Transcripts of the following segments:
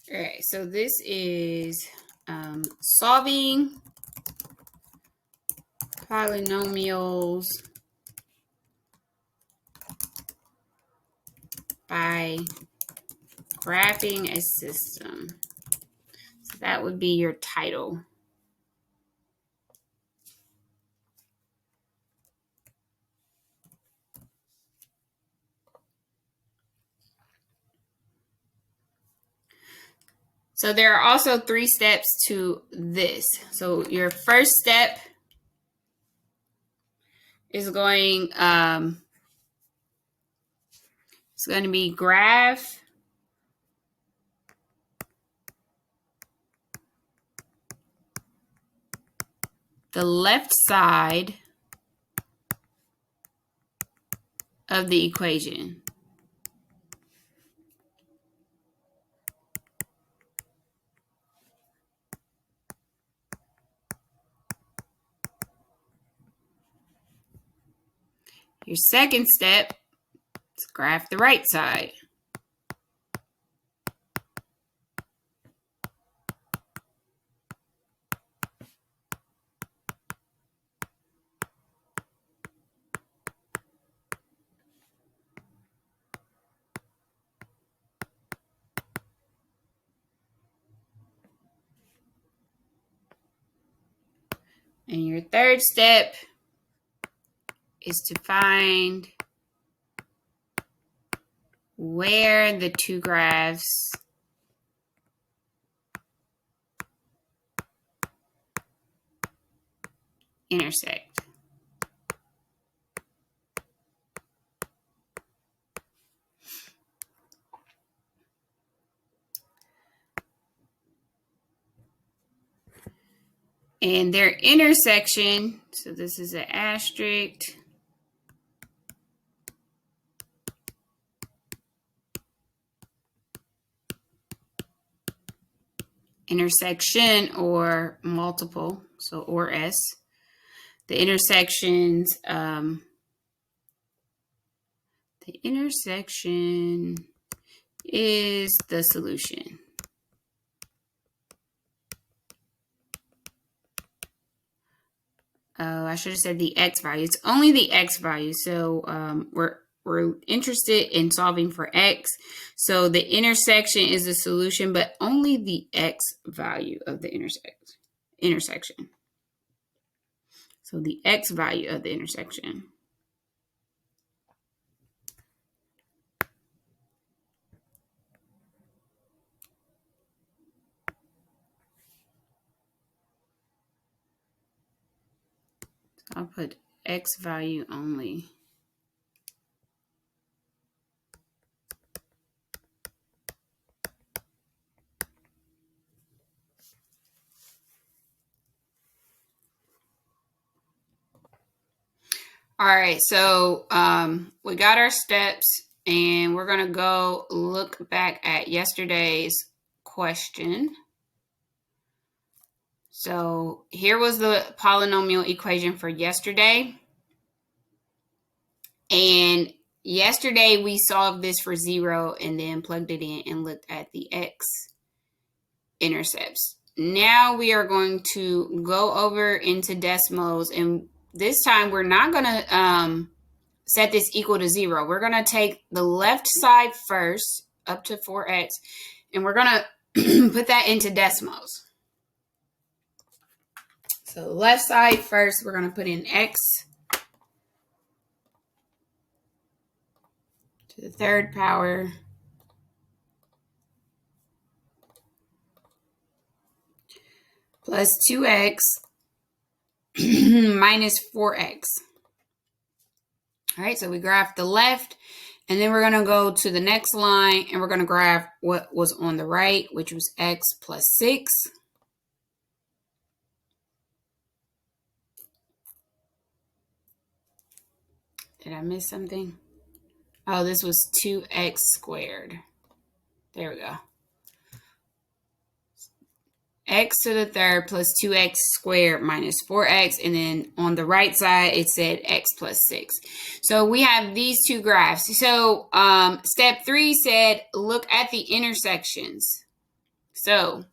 All right, so this is solving polynomials by graphing a system. So that would be your title. So there are also 3 steps to this. So your first step is going it's going to be graph the left side of the equation. Your second step is graph the right side. And your third step is to find where the 2 graphs intersect. And their intersection, so this is an asterisk. Intersection or multiple, so or S. The intersection is the solution. Oh, I should have said the x value. It's only the x value. So we're interested in solving for x. So the intersection is the solution, but only the x value of the intersection. So the x value of the intersection. I'll put x value only. All right, so we got our steps, and we're going to go look back at yesterday's question. So here was the polynomial equation for yesterday. And yesterday we solved this for 0 and then plugged it in and looked at the x intercepts. Now we are going to go over into decimals, and this time we're not going to set this equal to 0. We're going to take the left side first up to 4x, and we're going to put that into decimals. So left side first, we're going to put in x to the 3rd power plus 2x minus 4x. All right, so we graph the left, and then we're going to go to the next line, and we're going to graph what was on the right, which was x plus 6. Did I miss something? Oh, this was 2x squared. There we go. X to the 3rd plus 2x squared minus 4x. And then on the right side, it said x plus 6. So we have these 2 graphs. So step 3 said, look at the intersections. So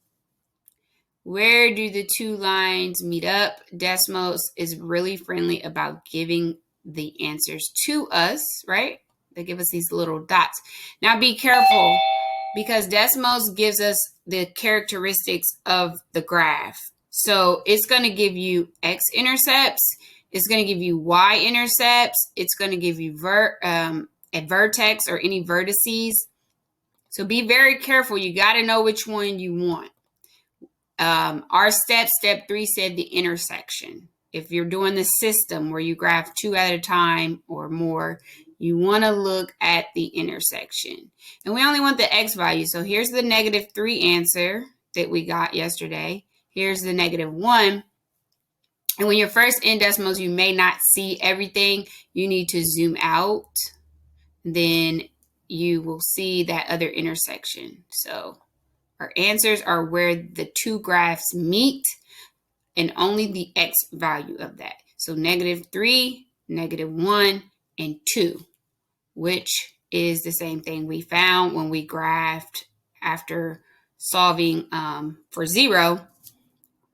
where do the two lines meet up? Desmos is really friendly about giving the answers to us, right? They give us these little dots. Now be careful because Desmos gives us the characteristics of the graph. So it's going to give you x-intercepts. It's going to give you y-intercepts. It's going to give you a vertex or any vertices. So be very careful. You got to know which one you want. Our step 3 said the intersection. If you're doing the system where you graph two at a time or more, you want to look at the intersection. And we only want the x value. So here's the -3 answer that we got yesterday. Here's the -1. And when you're first in Desmos, you may not see everything. You need to zoom out. Then you will see that other intersection. So our answers are where the two graphs meet and only the x value of that. So -3, -1, and 2, which is the same thing we found when we graphed after solving for 0.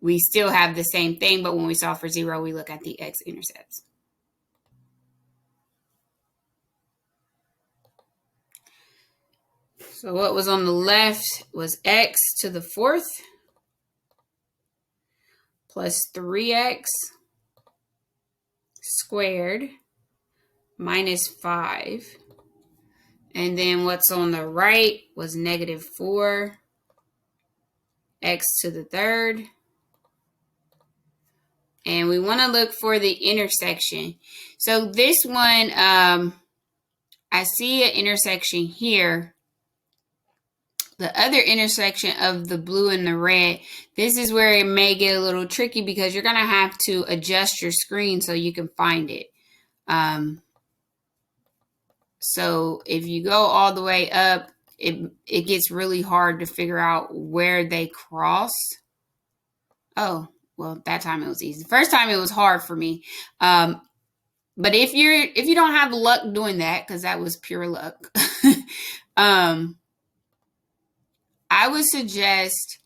We still have the same thing, but when we solve for 0, we look at the x-intercepts. So what was on the left was x to the 4th plus 3x squared minus 5. And then what's on the right was -4 x to the 3rd. And we want to look for the intersection. So this one, I see an intersection here. The other intersection of the blue and the red, this is where it may get a little tricky because you're going to have to adjust your screen so you can find it. So if you go all the way up, it gets really hard to figure out where they cross. Oh, well, that time it was easy. The first time it was hard for me. But if you don't have luck doing that, because that was pure luck, I would suggest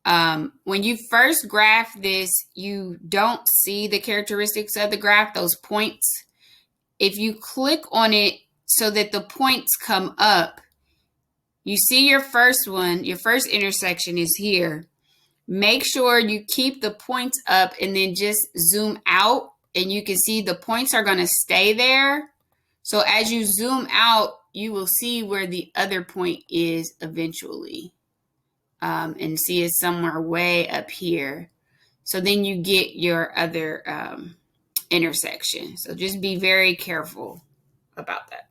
when you first graph this, you don't see the characteristics of the graph, those points. If you click on it so that the points come up, you see your first one, your first intersection is here. Make sure you keep the points up and then just zoom out, and you can see the points are going to stay there. So as you zoom out, you will see where the other point is eventually. And see it's somewhere way up here. So then you get your other intersection. So just be very careful about that.